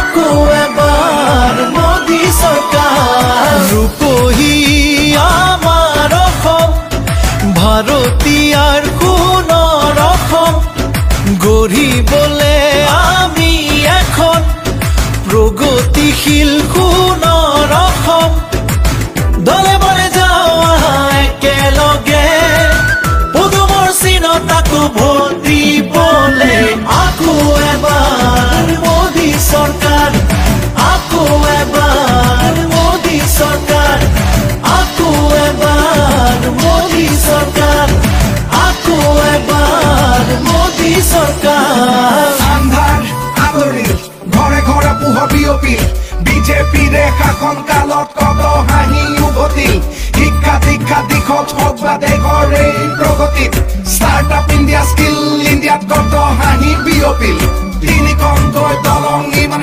আকৌ এবাৰ মোদী চৰকাৰ ৰূপহী আমাৰ অসম ভাৰতীয়াৰ সোণৰ অসম গঢ়িবলে আমি এখন প্ৰগতিশীল সোণৰ অসম দলে বলে যাওঁ আহা একেলগে পদুমৰ চিনত আকৌ ভোট দিবলে আকৌ এবাৰ মোদী চৰকাৰ আকৌ এবাৰ মোদী চৰকাৰ আকৌ এবাৰ মোদী চৰকাৰ আকৌ এবাৰ মোদী চৰকাৰ আন্ধাৰ আদৰি ঘৰে ঘৰে পোহৰ বিয়পি বিজেপিৰে শাসন কালত